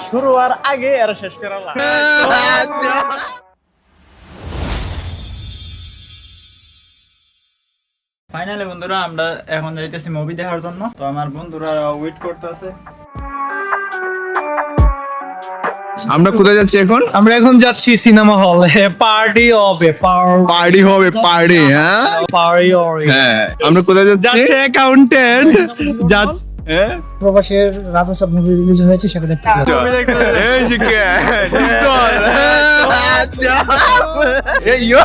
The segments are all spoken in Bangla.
শুরু আর আগে আর শেষ করালাম। ফাইনালি বন্ধুরা আমরা এখন যাইতেছি মুভি দেখার জন্য। তো আমার বন্ধুরা ওয়েট করতেছে। আমরা কোথায় যাচ্ছি এখন? আমরা এখন যাচ্ছি সিনেমা হল। পার্টি হবে, পার্টি হবে, পার্টি। হ্যাঁ পার্টি হবে। হ্যাঁ আমরা কোথায় যাচ্ছি? অ্যাকাউন্টেন্ট যাচ্ছি। প্রবাসের রাজা সাহেব মুভি রিলিজ হয়েছে, সেটা দেখতে এই যে কে চল আচ্ছা এই ইয়ো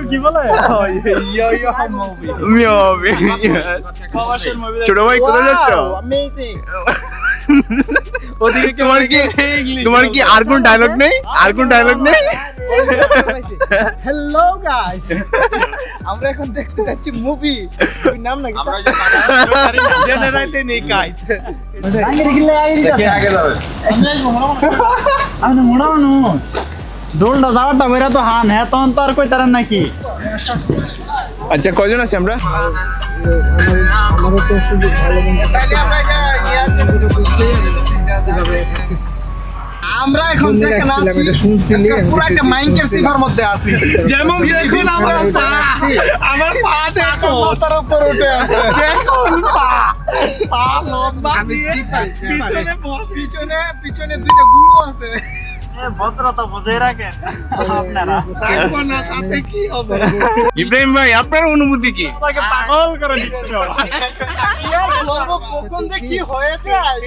কি বলে মুভি ছোট ভাই কোথায় যাচ্ছ? ওদিকে তোমার কি আর কোন ডায়লগ নেই? আর কোন ডায়লগ নেই? হ্যালো গাইস, আমরা এখন দেখতে যাচ্ছি মুভি। নাম নাকি আমরা জেনারেটে নেই কাই আগে যাবে। আমি মোড়ানো দোলটা যাওয়াটা বেরা তো হান হ্যাঁ তখন তো আর কই তারেন নাকি। আচ্ছা কয়জন আছি আমরা? আমারও তো সুযোগ ভালো আমরা এখন যেখানে আছি পুরো একটা মাইন্ডের সিফার মধ্যে আছি। যেমন দেখুন আমরা আমার পা দেখো মাথার উপর উঠে আছে, দেখুন পা লম্বা আমি দিয়ে পিছনে পিছনে পিছনে দুইটা গুলো আছে। ভদ্রতা বজায় রাখেন আপনারা। থাকবো না তাতে কি হবে? ইব্রাহিম ভাই আপনার অনুভূতি কি? আমাকে পাগল করে দিচ্ছিল। বলবো কখন যে কি হয়ে যায়।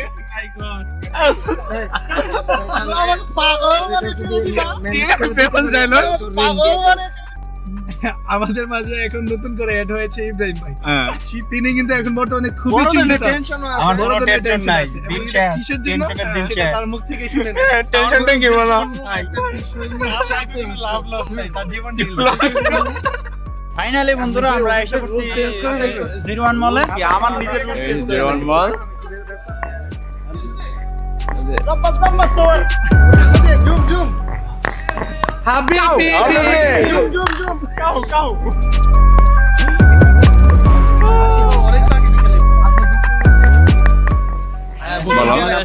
আমার পাগল মানে ছিল দিবা, ফেমাস ডায়লগ পাগল মানে আমাদের মাঝে এখন নতুন করে অ্যাড হয়েছে ইব্রাহিম ভাই। হ্যাঁ তিনি কিন্তু এখন বর্তমানে খুবই বড়দের চিন্তিত। টেনশন আছে। আমার বড়দের কোনো টেনশন টেনশন নাই। আছে। দিন এবং শেষ, কিসের জন্য? টেনশনের দিন সেটা শেষ। তার মুখ থেকে শুনে টেনশনটা কি বলো? লাভ লস নাই, তার জীবন ঢিল। ফাইনালি বন্ধুরা আমরা এসে পড়ছি 01 মলে। আমার নিজের রুম চেঞ্জ করে জেরন বল জুম জুম হাবিবি জুম জুম জুম কাউ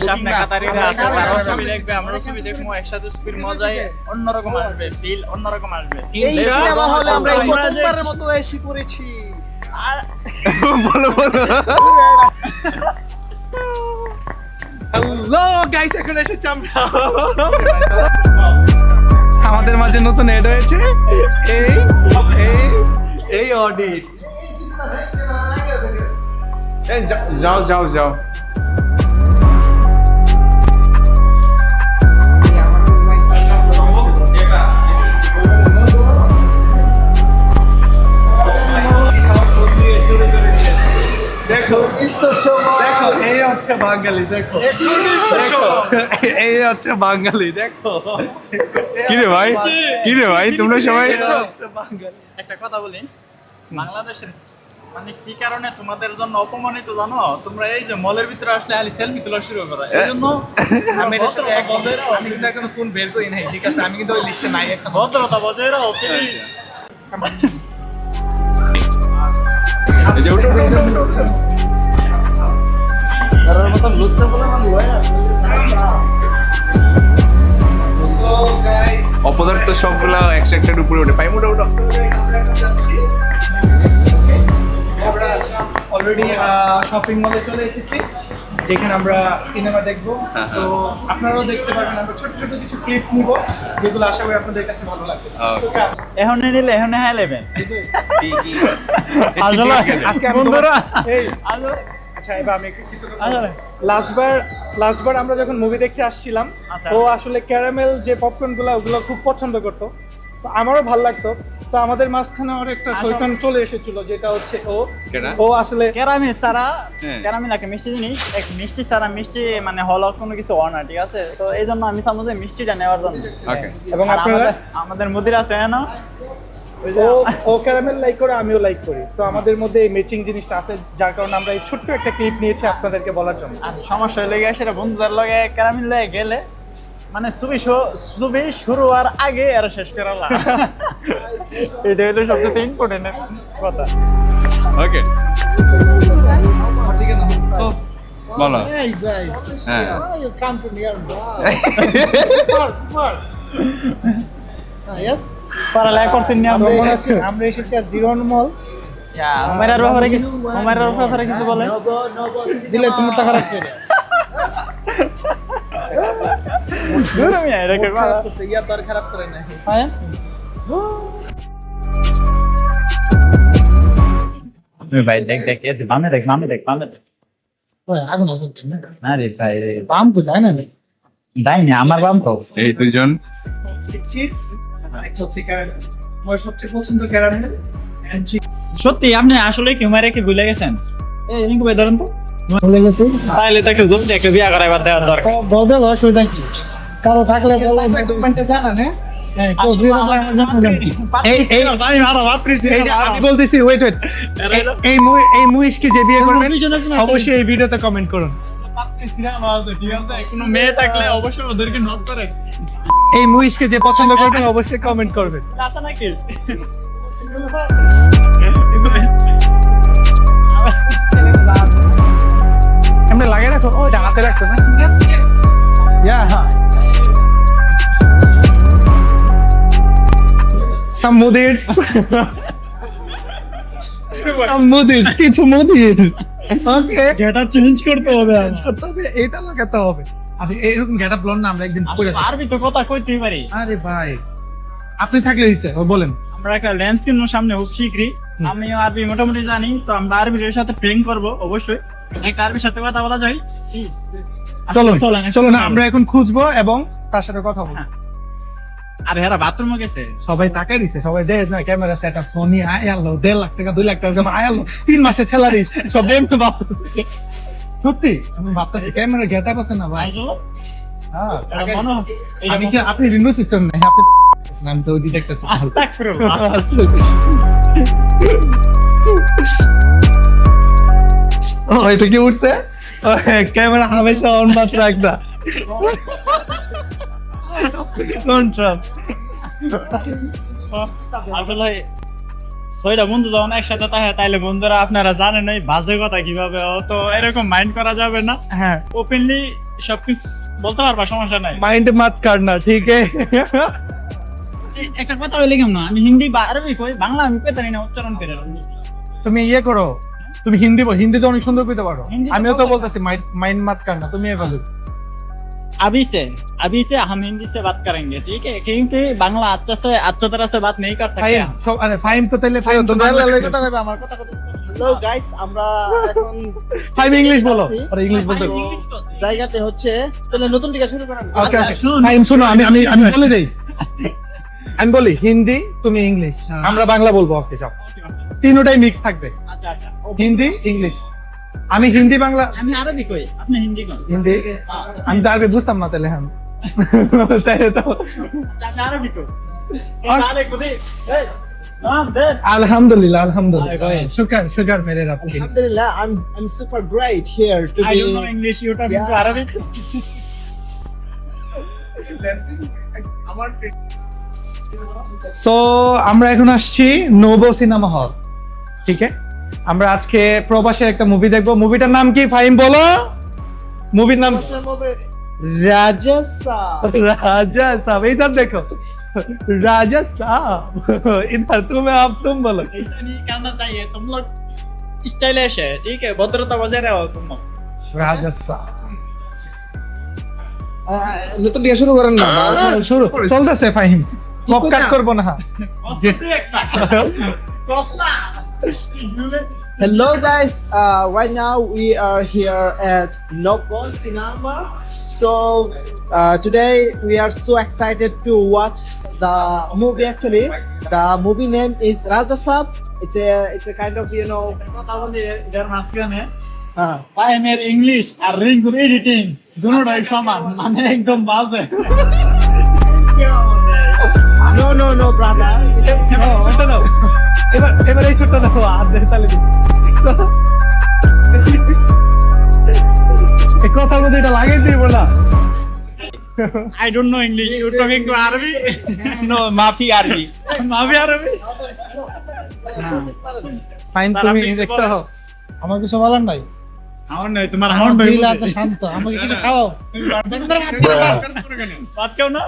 সামনে কাতারিরা আছে, তারাও ছবি দেখবে, আমরাও ছবি দেখবো একসাথে। ছবির মজাই অন্যরকম আসবে, ফিল অন্যরকম আসবে। এই সিনেমা হলে আমরা এই প্রথমবারের মতো এসে পড়েছি। বলো বলো হ্যালো গাইস, এখন এসেছি আমরা। আমাদের মাঝে নতুন অ্যাড হয়েছে এই এই এই অডিট। যাও যাও যাও দেখো দেখো এই হচ্ছে বাঙালি। দেখো দেখো এই হচ্ছে বাঙালি। দেখো কিরে ভাই কিরে ভাই তোমরা সবাই এই হচ্ছে বাঙালি। একটা কথা বলি, বাংলাদেশের মানে কি কারণে তোমাদের জন্য অপমানিত জানো? তোমরা এই যে মলের ভিতরে আসলে খালি সেলফি তোলা শুরু করো, এই জন্য আমি এটার সাথে আমি কিন্তু এখনো ফোন বের করি নাই, ঠিক আছে? আমি কিন্তু ওই লিস্টে নাই এখন। ভদ্রতা বজায় রাখো প্লিজ। এই যে উঠো উঠো উঠো উঠো অপদার্থ সবগুলা একটা উপরে ওঠে পাই মোটা ওঠো অলরেডি শপিং মলে চলে এসেছি, যেখানে আমরা সিনেমা দেখবো। তো আপনারাও দেখতে পারবেন। আমরা ছোট ছোট কিছু ক্লিপ নিব, যেগুলো আশা করি আপনাদের কাছে ভালো লাগবে। এখন নিলে এখন হ্যাঁ নেবেন। আজকে বন্ধুরা এই আসলে আচ্ছা, এবার আমি একটু কিছু কথা আসলে লাস্টবার আমরা যখন মুভি দেখতে আসছিলাম, আচ্ছা। ও আসলে ক্যারামেল যে পপকর্নগুলো ওগুলো খুব পছন্দ করতো। তো আমারও ভালো লাগতো। তো আমাদের মাঝখানে ওর একটা শয়তান চলে এসেছিল, যেটা হচ্ছে ও আসলে ক্যারামেল ছাড়া, হ্যাঁ। ক্যারামেল একটা মিষ্টি জিনিস, এক মিষ্টি ছাড়া মিষ্টি মানে হল কোনো কিছু হয় না, ঠিক আছে? তো এই জন্য আমি চাবো যে মিষ্টিটা নেওয়ার জন্য। ওকে এবং আর আপনারা আমাদের মুদির আছে না, ও ক্যারামেল লাইক করে, আমিও লাইক করি। সো আমাদের মধ্যে এই ম্যাচিং জিনিসটা আছে, যার কারণে আমরা এই ছোট্ট একটা ক্লিপ নিয়েছি আপনাদেরকে বলার জন্য। আর সমস্যা লেগে সেটা বন্ধুদের লগে ক্যারামেল লয়ে গেলে মানে ছবি শুরু হওয়ার আগে আর শেষ করালা এটা হলো সবচেয়ে ইম্পর্টেন্ট কথা। ওকে আমার দিকে না। So, বলো Hey guys, হ্যাঁ why you come to near Mark. Yes. পড়ালেখা করছেন নি আমরা আমরা? আমরা এসেছি আর জিরন মল। ওমেরার ব্যাপারে কিছু বলেন। দিলে তুমি টাকা রাখবে। দূর মিয়া এটা কি কথা? ইয়ার তার খারাপ করে নাই। হ্যাঁ ভাই দেখ এসে বামে দেখ ওই আগুন হচ্ছে না। না রে ভাই বাম কো যায় না। ডাইনি আমার বাম তো এই দুইজন চিপস সত্যিকার আমার সবচেয়ে পছন্দ ক্যারামেল এন্ড চিপস। সত্যি আপনি আসলে কি উমারে কি ভুলে গেছেন? এই ইনকু ভাই ধরেন তো ভুলে গেছি। তাইলে তাকে জলদি একটা বিয়া করাইবার দেওয়ার দরকার। বলতে অসুবিধা কি? কারো থাকলে কমেন্টে জানান হ্যাঁ কেউ বিয়ে থাকলে আমার জানাবেন। আমি আরো ভাবতেছি এই যে আমি বলতেছি ওয়েট এই মুইশকে যে বিয়ে করবেন অবশ্যই এই ভিডিওতে কমেন্ট করুন। কোনো মেয়ে থাকলে অবশ্যই ওদেরকে নোট করেন। এই মুইশকে যে পছন্দ করবেন অবশ্যই কমেন্ট করবেন। আছে নাকি? এমনি লাগে রাখো ওইটা হাতে রাখছো না ইয়া হ্যাঁ some mudirs কিছু মুদির ওকে এটা চেঞ্জ করতে হবে করতে হবে এটা লাগাতে হবে আর এরকম গেটআপ লন না আমরা একদিন পরে আরবি তো কথা কইতেই পারি। আরে ভাই আপনি থাকলে হইছে বলেন আমরা একটা লেন্স কিনবো সামনে খুব শীঘ্রই। আমি আরবি মোটামুটি জানি, তো আমরা আরবির সাথে ট্রেন করবো অবশ্যই। একটা আরবির সাথে কথা বলা যায়। চলো না আমরা এখন খুঁজবো এবং তার সাথে কথা বলবো। আর হেরা বাথরুমে গেছে। সবাই তাকাই দিছে সবাই দেখ না ক্যামেরা সেটআপ সোনি আয়ালো 1.5 লাখ টাকা 2 লাখ টাকা আয়ালো 3 মাসের স্যালারি সব এমনি ভাবতেছে সত্যি আমি ভাবতেছি ক্যামেরা গেটআপ আছে না ভাই হ্যাঁ আমি কি আপনি রিনো সিস্টেম নাই আপনি আমি তো ওই দেখতেছি ও এটা কি উঠছে ক্যামেরা হামেশা অন মাত্র একটা কন্ট্রাপ আসলে ছয়টা বন্ধু যখন একসাথে থাকে তাইলে বন্ধুরা আপনারা জানেন এই বাজে কথা কিভাবে তো এরকম মাইন্ড করা যাবে না। হ্যাঁ ওপেনলি সবকিছু বলতে পারবা, সমস্যা নাই। মাইন্ড মত কাটনা ঠিক আছে। একটা কথা হইলে কেমন, আমি হিন্দি বা আরবি কই, বাংলা আমি কইতে পারি না উচ্চারণ করে। তুমি ইয়ে করো, তুমি হিন্দি বল, হিন্দি তো অনেক সুন্দর কইতে পারো। হিন্দি তো আমিও তো বলতে বলতেছি মাইন্ড মত কাটনা, তুমি এ বলো। अभी से हम हिंदी से बात करेंगे, ठीक है? क्योंकि बांग्ला अच्छा तरह से बात नहीं कर सकते ফাইম हम। সব আরে ফাইম তো তাইলে ফাইম তো কথা কইবা আমার কথা কথা। হ্যালো গাইস, আমরা এখন ফাইম ইংলিশ বলো, আরে ইংলিশ বলতে জায়গাতে হচ্ছে তাহলে নতুন দিকে শুরু করেন। ওকে ওকে ফাইম শুনো, আমি বলে দেই। আমি বলি হিন্দি, তুমি ইংলিশ, আমরা বাংলা বলবো। ওকে যাও, তিনটাই মিক্স থাকবে, अच्छा अच्छा হিন্দি ইংলিশ। আমি হিন্দি বাংলা আমি আরবি কই, আপনি হিন্দি কোন? হিন্দি আমি তো আরবি বুঝতাম না তাহলে হ্যাঁ তাই তো আপনি আরবি কই? তাহলে কোদি এই নাম দে। আলহামদুলিল্লাহ আলহামদুলিল্লাহ শুকর মেরে রব কি। আলহামদুলিল্লাহ, I'm super great here to I be don't know English, you talk into Yeah. Arabic? So আমরা এখন আসছি নোভো সিনেমা হল, ঠিক আছে? আমরা আজকে প্রবাসের একটা মুভি দেখবো। মুভিটার নাম কি ফাহিম বলো? মুভির নাম রাজা সাব। রাজা সাব। इधर देखो राजा साहब इधर तुम्हें अब तुम बोलो। ऐसा नहीं करना चाहिए, तुम लोग स्टाइलिश है, ठीक है? भद्रता बजाय रहे हो तुम लोग। राजा साहब নতুন দিকে শুরু করেন না। শুরু চলতেছে ফাহিম, কপ কাট করব না। Hello guys, right now we are here at Novo Cinema. So today we are so excited to watch the movie. Actually, the movie name is Raja Saab. It's a kind of কথা বলি এর মাঝখানে ফাইমের ইংলিশ আর রিঙ্গুর এডিটিং দুটোই সমান, মানে একদম বাজে। no brother. ছোট্ট দাও এবার এই ছোট্ট দাও আর দেখ তাহলে এই কথার মধ্যে এটা লাগিয়ে দিব না। I don't know English. You talking to Arabic? No, মাফি আরবি। Mafi Arabic? ফাইন, স্যার, তুমি আপনি কিছু দেখছো? বলেন? আমার কিছু বলার নাই আমার নয়, তোমার হাউন্ড ভাই দিল বলছে। এত শান্ত আমাকে কিছু খাওয়াও বাদ কেউ না?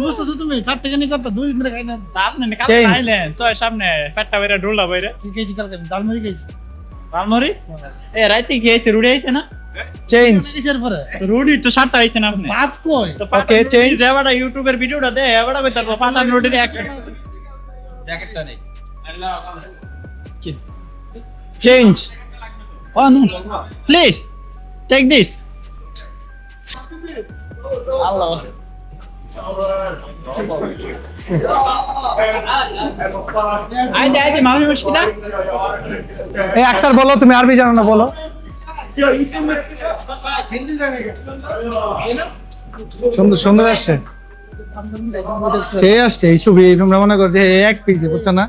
বুঝতেছো তুমি 4 টাকা নিয়ে কত 2 দিন ধরে খাই না তা আপনি কাল Change. খাইলেন, ছয় সামনে, পেটটা বাইরে, ঢোলটা বাইরে। কি খেয়েছি কালকে আমি জালমুড়ি খেয়েছি লালমরি? এ, রাইতে খেয়েছে, রুটি আইছে না? চেঞ্জ। কিসের পরে রুটি তো 7টা আইছে না আপনি? ভাত কই তো পাঠান Okay, রুটি change. যে এবারটা ইউটিউবের ভিডিওটা দে, এবারটা কই তারপর পাঠান রুটির এক change. Oh no. Please take this. Allah. আইতে মামি মুশকিলা। এই আক্তার বলো, তুমি আরবি জানো না, বলো। সুন্দর সুন্দর আসছে, সে আসছে এই ছবি, তোমরা মনে করছো এক পিসে, বুঝছো না?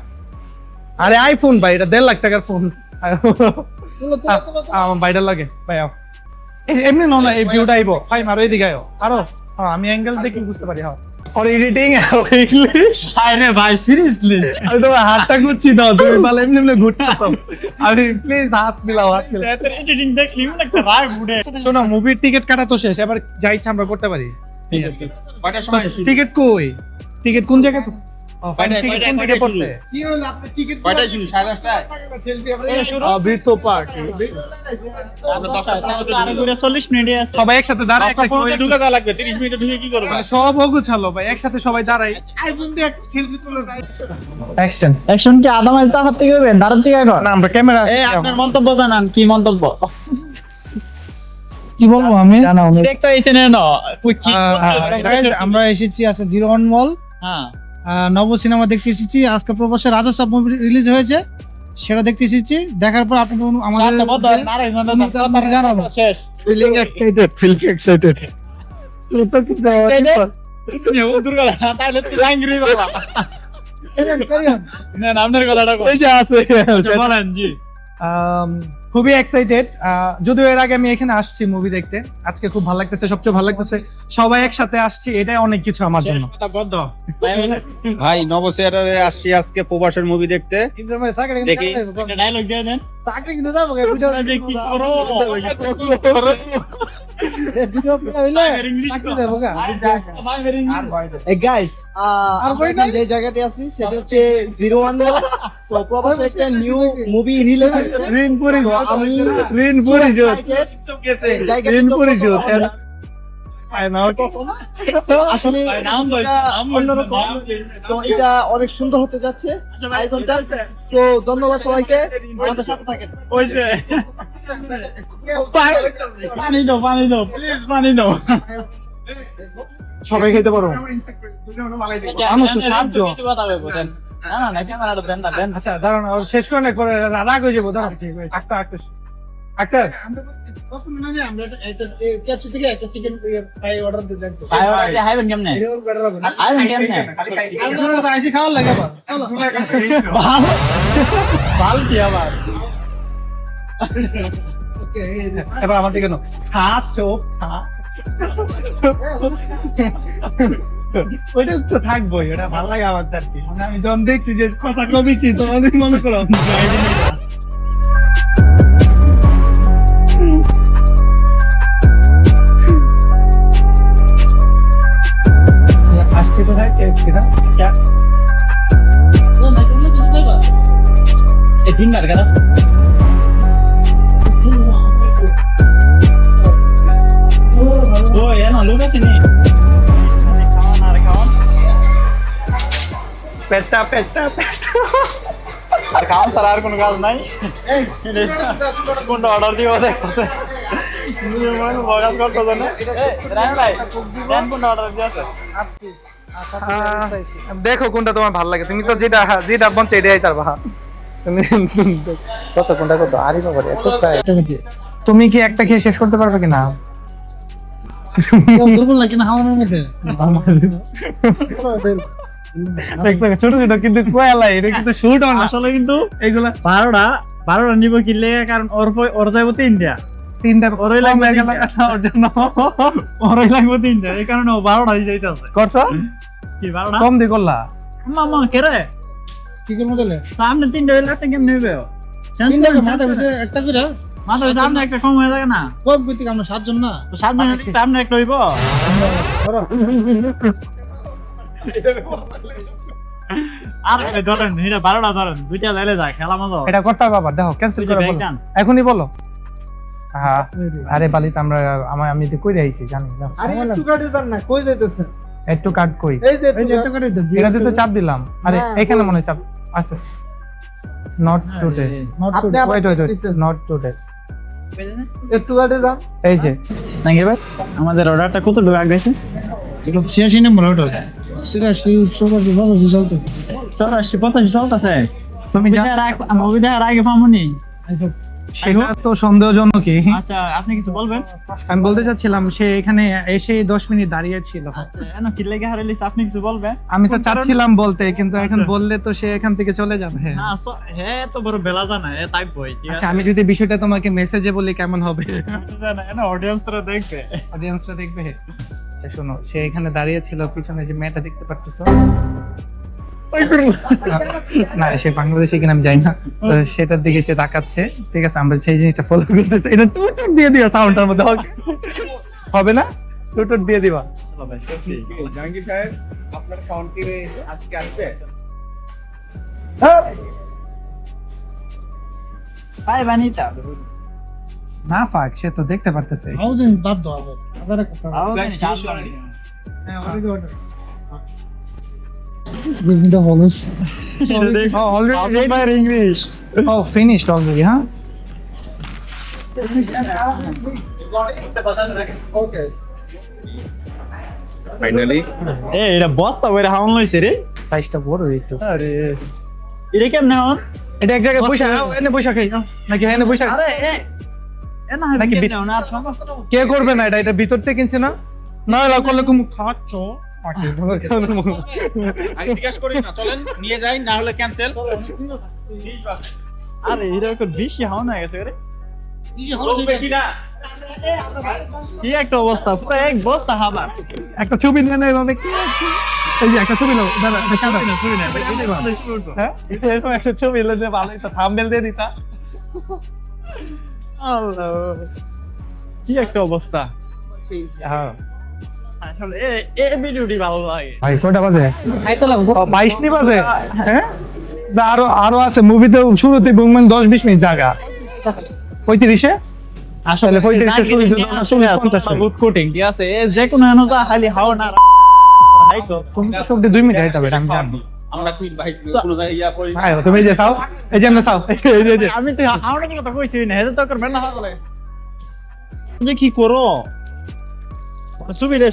আরে আইফোন ভাই, এটা 1.5 লাখ টাকার ফোন। আমার বাইরে লাগে ভাই, আও। এমনি না, এই ভিউটা আইবো ভাই, মারো এদিকে আয়ো আরো। হ্যাঁ, আমি অ্যাঙ্গেল দেখি বুঝতে পারি। হ্যাঁ, আর এডিটিং ইংলিশ। আরে ভাই সিরিয়াসলি আমি তোমার হাতটা ঘুরছি দাও, তুমি বলে এমনি এমনি ঘুরতেছো। আমি প্লিজ হাত মিলাও, হাত মিলাও। এত এডিটিং দেখলি মনে একটা রাগ উঠে। শোনো, মুভির টিকিট কাটা তো শেষ, এবার যা ইচ্ছা আমরা করতে পারি। কয়টার সময়? টিকিট কই? টিকিট কোন জায়গায়? টিকিট কোন দিকে পড়ছে? কি হলো আপনি টিকিট কয়টায় শুরু? 10:30টায়? সেলফি বৃত্ত পার্ক। আরে ঘুরে 40 মিনিটে আছে। সবাই একসাথে দাঁড়ায়, একটা ঢুকে যাওয়া লাগবে, 30 মিনিটে ঢুকে কি করবো? মানে সব অগুছালো ভাই, একসাথে সবাই দাঁড়াই। আইফোন দিয়ে সেলফি তুলে অ্যাকশন। অ্যাকশন কি আদা মাইল তাকাত থেকে হইবেন, দাঁড়ান থেকে এখন। না, আমরা ক্যামেরা এই আপনার মন্তব্য জানান, কি মন্তব্য? কি বলবো আমি দেখতে আইছেন না কি? Guys, আমরা এসেছি আজকে 01 মল হ্যাঁ, নব সিনেমা দেখতে এসেছি। আজকে প্রবাসে রাজা সাহেব মুভি রিলিজ হয়েছে, সেটা দেখতে এসেছি। দেখার পর আপনাদের আমাদের আপনাকে জানাবো। শেষ। ফিলিং এক্সাইটেড, তো কি তাহলে তুই লাঙ্গিরি বাবা। না, আপনার কথাটা কই? এই যে আছে। বলেন জি। খুবই এক্সাইটেড, যদিও এর আগে আমি এখানে আসছি মুভি দেখতে, আজকে খুব ভালো লাগতেছে। সবচেয়ে ভালো লাগতেছে সবাই একসাথে আসছি, এটাই অনেক কিছু আমার জন্য। কথা বদ্ধ। ভাই নবসিয়ারে আসছি আজকে প্রবাসের মুভি দেখতে। দেখি। একটা ডায়লগ দিয়ে দেন। চাকরি কিন্তু যাবো ভিডিও যে কি করো? ভিডিও হইলে চাকরি দেবো গা। Hey guys, আমরা এখন যে জায়গাতে আছি সেটা হচ্ছে 01 মল। সো প্রবাসে একটা নিউ মুভি রিলিজ হয়েছে। ঋণ পরিশোধ, আমি ঋণ পরিশোধ, জায়গাটা ঋণ পরিশোধ। আসলে এটা অন্যরকম। সো এটা অনেক সুন্দর হতে যাচ্ছে আয়োজনটা। সো ধন্যবাদ সবাইকে, আমাদের সাথে থাকেন। ওই যে পানি দাও প্লিজ, পানি দাও। সবাই খেতে পারো। আমার তো সাহায্য। কিছু কথা বলবো দেন। না ক্যামেরাটা দেন না, দেন। আচ্ছা দাঁড়ান, আর শেষ করে না, পরে রাগ হয়ে যাবো। দাঁড়ান, আক্তার আক্তার আমরা কখন না যে আমরা একটা ক্যাপসি থেকে একটা চিকেন ফ্রাই অর্ডার দিতে দেখতে হাইবেন কেমনে? এটা বেটার হবে না। হাইবেন কেমনে? আমরা তো আইসি খাওয়ার লাগে আবার চলো। ভাল কি আবার? ওকে এবার আমার দিকে খা, চোখ খা। ওইটা তো থাকবোই, ওটা ভালো লাগে আমার। আর কি মানে আমি যখন দেখছি যে কথা কমিছি, তো অনেক মনে করো আসছে কোথায় কেএফসি না? এই তিন বার গাছ ও এনা লোক আছে নি খাওয়ান আর খাওয়ান পেটা আর খাওয়ান স্যার, আর কোনো কাজ নাই। কোনটা অর্ডার দিব দেখতেছে বগাস করতেছে না। কোনটা অর্ডার দিয়েছে? দেখো কোনটা তোমার ভালো লাগে, তুমি তো যেটা যেটা মন চাই এটাই তার বাহা। তুমি কত কোনটা কত আরে বাবা রে, এত প্রায়। তুমি কি একটা খেয়ে শেষ করতে পারবে কিনা? দুর্বল লাগে না হাওয়ার মধ্যে দেখছো ছোট ছোট কিন্তু কোয়ালা, এটা কিন্তু শুট অন আসলে কিন্তু এগুলা 12টা নিব কিনলে, কারণ ওর যাইব 3টা। তিনটা ওরই কম লাগবে হয়ে গেল তিনটা। না ওর জন্য ওরাই লাগবে 3টা, এই কারণে ও 12টা দিয়ে যাইতেছে। করছো কি 12টা? কম দিয়ে করলা মামা কে রে? কি করবো তাহলে তা আপনি 3টা হইলে একটা কেমনে নেবে? তিনটা মাথা বসে একটা করে মাথা হইতে আপনি একটা কম হয়ে থাকে না? কম করতে আমরা 7 জন না তো 7 জন হইলে সামনে একটা হইব। আর ধরেন এটা 12টা ধরেন, 2টা যাইলে যায় খেলা মজা হবে। এটা করতে হবে বাবা, দেখো ক্যান্সেল দুইটা করে ব্যাগ বলো দেন। এখনই বলো। হ্যাঁ আরে বালিতে আমি তো কইরে আইছি জানি না আরে একটু কাটে যান না, কই যাইতেছেন? একটু কাট কই এই যে এই যে একটা করে দাও এটা তো চাপ দিলাম আরে না, এখানে মনে হয় চাপ আস্তে নট টুডে আপনি আবার ওয়েট দিছেন। নট টুডে একটু কাটে যান। এই যে নাকি ভাই আমাদের অর্ডারটা কত টাকা গেছে? 86 নম্বর অর্ডার সেটা সেই সবার বাবা চলতো 84-85 চলতেছে। তুমি যা মুভি দেখার আগে পামুনি। সেটা তো সন্দেহজনকই আচ্ছা আপনি কিছু বলবেন? আমি বলতে চাচ্ছিলাম সে এখানে এসে 10 মিনিট দাঁড়িয়ে ছিল আচ্ছা এনো কি লেগে হারাইলিস, আপনি কিছু বলবেন? আমি তো চাচ্ছিলাম বলতে কিন্তু এখন বললে তো সে এখান থেকে চলে যাবে না হ্যাঁ তো বড় বেলা জানা এ তাই বই ঠিক আচ্ছা আছে। আমি যদি বিষয়টা তোমাকে মেসেজে বলি কেমন হবে? জানা এনো অডিয়েন্স তোরা দেখবে। অডিয়েন্সরা দেখবে। আচ্ছা শোনো, সে এখানে দাঁড়িয়ে ছিল, পিছনে যে মেয়েটা দেখতে পারতেছো না, সে বাংলাদেশে কিনা আমি যাই না, তো সেটার দিকে সে তাকাচ্ছে। ঠিক আছে, আমরা সেই জিনিসটা ফলো করতেছি। এটা টুটুট দিয়ে দিও সাউন্ডটার মধ্যে, okay? হবে না? টুটুট দিয়ে দিবা। ভাই বানিতা না পাক, সে তো দেখতে পারতেছে। হাউজিং বাদ দাও আবার কথা হ্যাঁ already order Give me the bonus. Already English Oh, finished already, huh? Finally এ এটা বস্তা বইরা হাওন লইছে রে। সাইজটা বড় একটু। আরে এটা কেমনে হন? এটা এক জায়গায় বসে এনে বসে খাই নাকি এনে বসে আরে এ না নাকি কেমনে হন? আর সম্ভব কে করবে না এটা? এটা ভিতর থেকে কিনছে না? না এলা করলে কুম খাচ্ছ। আমি জিজ্ঞাসা করি না, চলেন নিয়ে যাই, না হলে ক্যান্সেল। আরে এটা একটু বেশি হাওন হয়ে গেছে রে। লোক বেশি না। কি একটা অবস্থা, পুরো এক বস্তা খাবার। একটা ছবি নিয়ে নেই মানে কি? এই যে একটা ছবি নাও, দাদা দেখা দাও। হ্যাঁ, এরকম একটা ছবি নিলে ভালোই তো, থাম্বনেল দিয়ে দিতা। আল্লাহ কি একটা অবস্থা। হ্যাঁ আসলে এ ভিডিওটি ভালো লাগে। ভাই কয়টা বাজে? 22 নি বাজে। হ্যাঁ, না, আরো আছে মুভিতে। শুরুতে বুমমান 10-20 মিনিট জায়গা 35-এ আসলে 35-এ শুরু 50 গুড কোটিং ঠিক আছে, এ যে কোনো এনো যা খালি হাও না হাইতো। তুমি সব 2 মিনিট হইতে হবে, আমি জানি। আমরা কুইন ভাই কোন জায়গায় ইয়া করি। ভাই তুমি যে চাও, এই যে আমরা চাও, এই যে আমি তো হাওড়া কথা কইছি না, হেদে তো করবেন না হাগলে যে কি করো। সুবিধা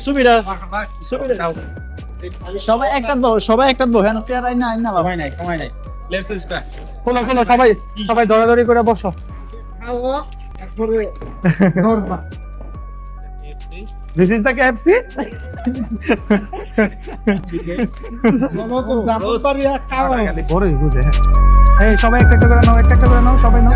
সবাই একটা দাও, সবাই একটা দাও। হ্যাঁ চেয়ার আই না সময় নাই, সময় নাই। Let's start. শোনো সবাই দৌড়াদৌড়ি করে বসো। This is the KFC? বড়ই বুঝে। এই সবাই একটা একটা করে নাও, একটা একটা করে নাও, সবাই নাও।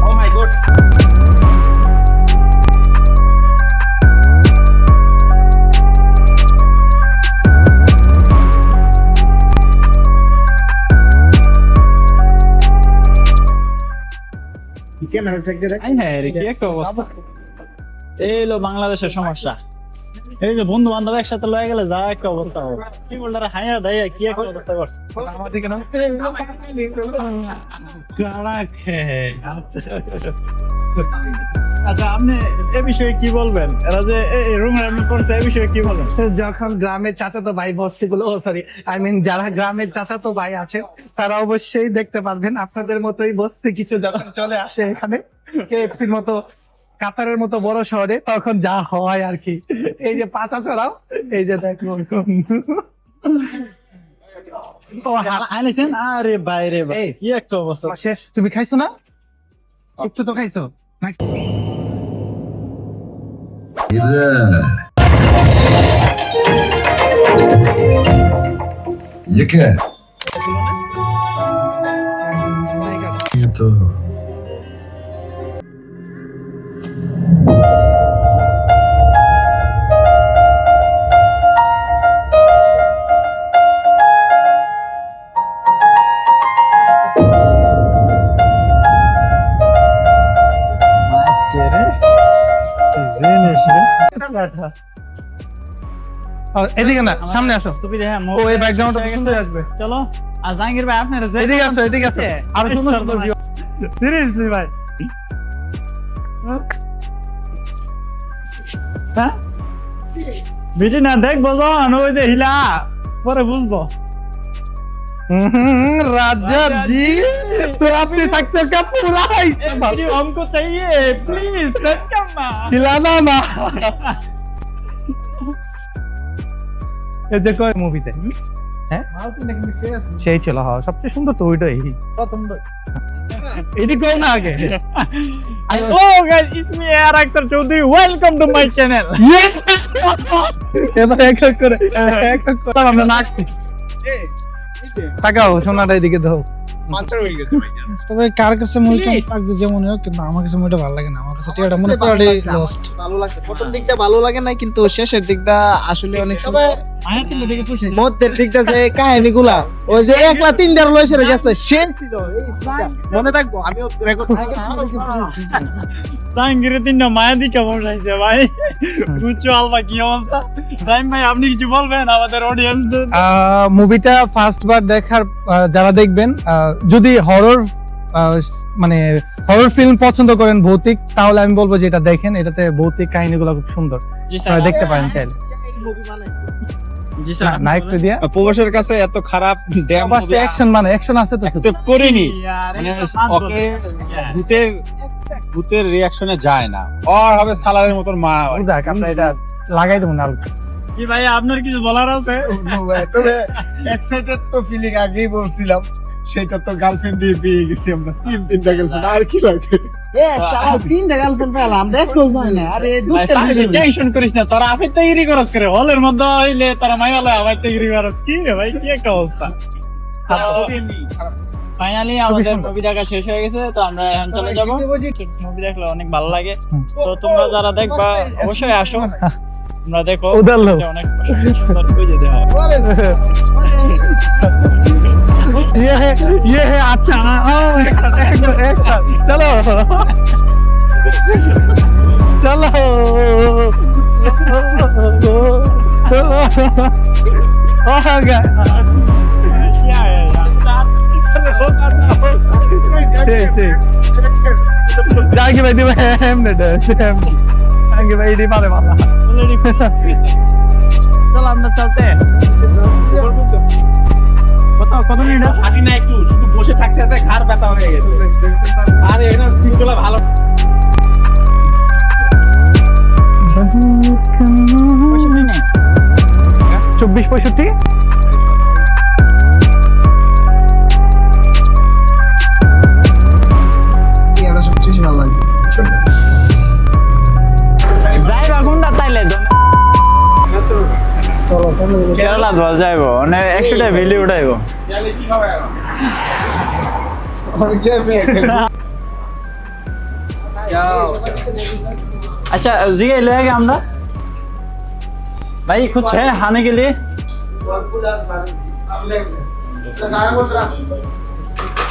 ও মাই গড। হ্যাঁ রে কি একটা অবস্থা। এই হলো বাংলাদেশের সমস্যা। এই যে বন্ধু বান্ধব একসাথে লয়ে গেলে যা একটা অবস্থা হবে। কি বলতে হাইয়া দেয় কি একটা অবস্থা করছে। আমার দিকে নাও। আচ্ছা আপনি এ বিষয়ে কি বলবেন? এরা যে রুম রান্না করছে এ বিষয়ে কি বলবেন? যখন গ্রামের চাচাতো ভাই বস্তিগুলো, যারা গ্রামের চাচাতো ভাই আছে তারা অবশ্যই দেখতে পারবেন আপনাদের মতোই বস্তি কিছু যখন চলে আসে এখানে কেএফসির মতো কাতারের মতো বড় শহরে, তখন যা হয় আর কি। এই যে পাচা ছড়াও, এই যে দেখো আইলেছেন আরে ভাই রে ভাই এই। কি একটা অবস্থা আমার শেষ, তুমি খাইছো না? একটু তো খাইছো নাকি? ये क्या है ये तो আচ্ছা রে কি জিনিস রে আর এদিকে না, সামনে আসো। তুমি দেখে ও এই ব্যাকগ্রাউন্ডটা সুন্দর আসবে। চলো আর জাহাঙ্গীর ভাই আপনারা যে এদিকে আসো, এদিকে আসো। আর সুন্দর সুন্দর view। সিরিয়াসলি ভাই হ্যাঁ বিটি না দেখবো যখন ওই যে হিলা পরে বুঝবো राजा जी तो आपने सकते का पूरा इस्तेमाल हमको चाहिए प्लीज सेट करना खिलाना ना এই দেখো মুভিতে হ্যাঁ সেই ছিল হ্যাঁ সবচেয়ে সুন্দর তো ওইটাই এটি কই না আগে ओ गाइस इसमें यार Akhtar Chaudhary welcome to my channel এবার এক এক করে আমরা নাক তাকাও সোনাটা এদিকে দাও তবে কার কাছে মুভি কেমন লাগছে যেমন হোক, কিন্তু আমার কাছে মুভিটা ভালো লাগে না। আমার কাছে টিয়াটা মনে পুরোটাই লস্ট। ভালো লাগছে, প্রথম দিকটা ভালো লাগে না, কিন্তু শেষের দিকটা আসলে অনেক সুন্দর। মধ্যের দিকটা যে কাহিনীগুলা ওই যে একলা তিনটার লইছে গেছে শেষ ছিল এই সিনটা। মনে থাকবো, আমিও রেকর্ড জাহাঙ্গীরের তিনটা মায়া দিকে বসাইছে ভাই বুঝছো আলবা কি অবস্থা রাইম ভাই আপনি কিছু বলবেন আমাদের অডিয়েন্স মুভিটা ফার্স্ট বার দেখার যারা দেখবেন, যদি হরর মানে হরর ফিল্ম পছন্দ করেন ভৌতিক, তাহলে আমি বলবো যে এটা দেখেন। এটাতে ভৌতিক কাহিনীগুলো খুব সুন্দর, জি আপনারা দেখতে পারেন চাইলে। মুভি বানাইছে। জি না একটু দিয়া প্রবাসের কাছে এত খারাপ ড্যাম অ্যাকশন মানে অ্যাকশন আছে তো শুধু। অ্যাকসেপ্ট করিনি মানে ওকে ভূতের ভূতের রিঅ্যাকশনে যায় না, ওর হবে সালারের মতন মারা হয়। বুঝাক আমরা এটা লাগাই দেবো না কি ভাই আপনার কিছু বলার আছে তবে এক্সাইটেড তো ফিলিং আগেই বলছিলাম, সেটা তো গার্লফ্রেন্ড দিয়ে পেয়ে গেছি আমরা, তিনটা গার্লফ্রেন্ড, আর কি লাগে? এ শালা তিনটা গার্লফ্রেন্ড পেলাম, দেখো ভাই না আরে টেনশন করিস না তোরা আপনি তৈরি করস করে হলের মধ্যে হইলে তারা মাইয়া লয় আবার তৈরি করস কি রে ভাই কি একটা অবস্থা। ফাইনালি আমাদের মুভি দেখা শেষ হয়ে গেছে, তো আমরা এখন চলে যাব। মুভি দেখলে অনেক ভালো লাগে, তো তোমরা যারা দেখবা অবশ্যই আসো, তোমরা দেখো উদার লোক। অনেক সুন্দর ওই যে দেখো ये है अच्छा चलो चलो हो गया जाके भाई जाके भाई डी मारे वाला চলো আমরা চলতে কত মিনিট হাঁটি না একটু, শুধু বসে থাকতে থাকতে ঘাড় ব্যথা হয়ে গেছে। আরে এটা সিনগুলো ভালো। 24-65 এটা সবচেয়ে বেশি ভালো লাগছে। যাইবা কোনটা তাইলে কেরালা ধোয়া যাইব মানে 100টা ভ্যালি উঠাইব अच्छा जिगे ले आगे আমরা भाई कुछ है खाने के लिए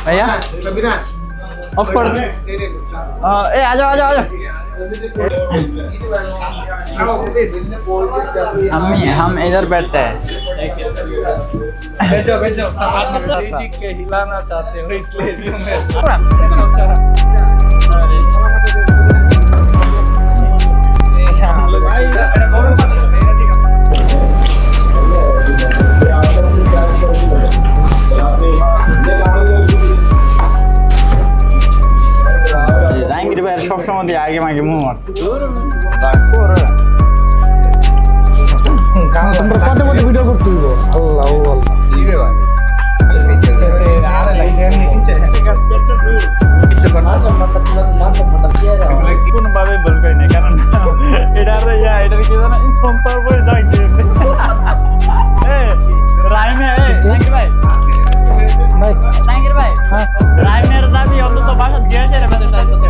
भैया ऑफ कर दो ए आ जाओ हम इधर बैठते हैं बैठो जी के हिलाना चाहते हो इसलिए জাহাঙ্গীর ভাইয়ের সবসময় দিয়ে আগে মাগে মুখ মারছে তোমরা কত ভিডিও করতে হইব আল্লাহ স্পন্সর করে জাঙ্গির এ রাইমে এ জাঙ্গির ভাই ভাই জাঙ্গির ভাই হ্যাঁ রাইমের দাবি অন্তত বাসা দিয়ে এসে রে মেসেজ আসছে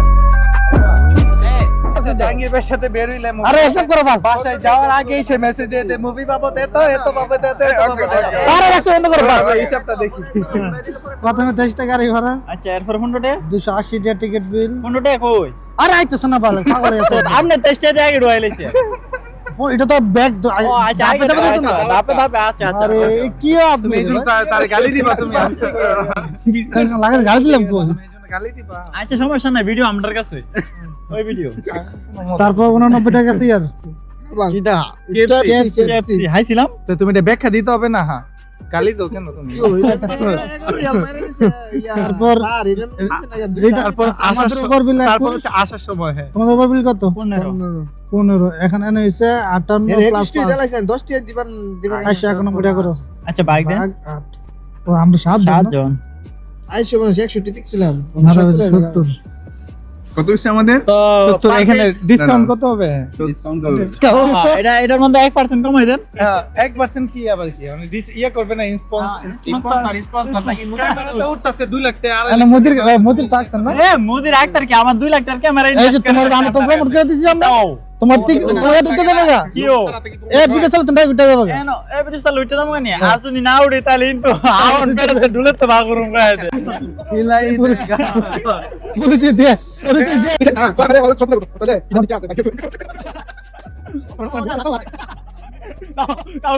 আচ্ছা, জাহাঙ্গীর ভাইয়ের সাথে বের হইলে আরে এসব করো ভাই বাসায় যাওয়ার আগেই সে মেসেজ দিয়ে দেয় মুভি বাবদ এত বাবদ এত বাবদ আরে রাখছো বন্ধ করো ভাই এই হিসাবটা দেখি প্রথমে 10 টাকা গাড়ি ভাড়া আচ্ছা এরপর 15 টাকা 280 টাকা টিকিট বিল 15 টাকা কই আরে আইতেছ না ভালো পাগল হয়ে গেছে আপনি 23 টাকা আগে ঢুকাইলেছে এটা তো ব্যাগ ও আচ্ছা আগে ধাপে ধাপে আচ্ছা আচ্ছা আরে কি আপনি তুমি এইজন্য তার গালি দিবা তুমি আজকে লাগে গাড়ি দিলাম কই গালি দিবা আচ্ছা সমস্যা নাই ভিডিও আমার কাছে ওই ভিডিও তারপর 89 টাকা আছে আর কিটা KFC হাইছিলাম তো তুমি এটা ব্যাখ্যা দিতে হবে না হ্যাঁ গালি দাও কেন তুমি তারপর তারপর আমাদের উপর বিল তারপর হচ্ছে আসার সময় হ্যাঁ তোমাদের উপর বিল কত 15 এখানে এনে হইছে 58 প্লাস 10 টাকা দিবেন 491 টাকা করে আচ্ছা বাইক দেন 8 ও আমরা 7 জন 7 জন আইসো মানে 160 দেখছিলাম 70 কত হচ্ছে আমাদের তো তো এখানে ডিসকাউন্ট কত হবে এটার মধ্যে 1% কমাই দেন 1% কি আবার কি মানে ইয়া করবে না স্পন্সর নাকি ক্যামেরাতে উঠতাছে 2 লাখ টাকা আর আরে মোদির টাকা না এ মোদির আক্তার কি আমার 2 লাখ টাকার ক্যামেরা এই যে তোমার আমি তো প্রমোট করে দিছি আমরা তোমার ঠিক তোমার টিকে দেবে না কিও এ বিকে চল তুমি উঠে দেবে এনো এবারে সাল উঠতে দাম কেন আর যদি না উড়ে তাহলে কিন্তু আমার পেটে ঢুলে তো ভাগরুম গাছে হিলাই পরিচয় দিয়ে কাউ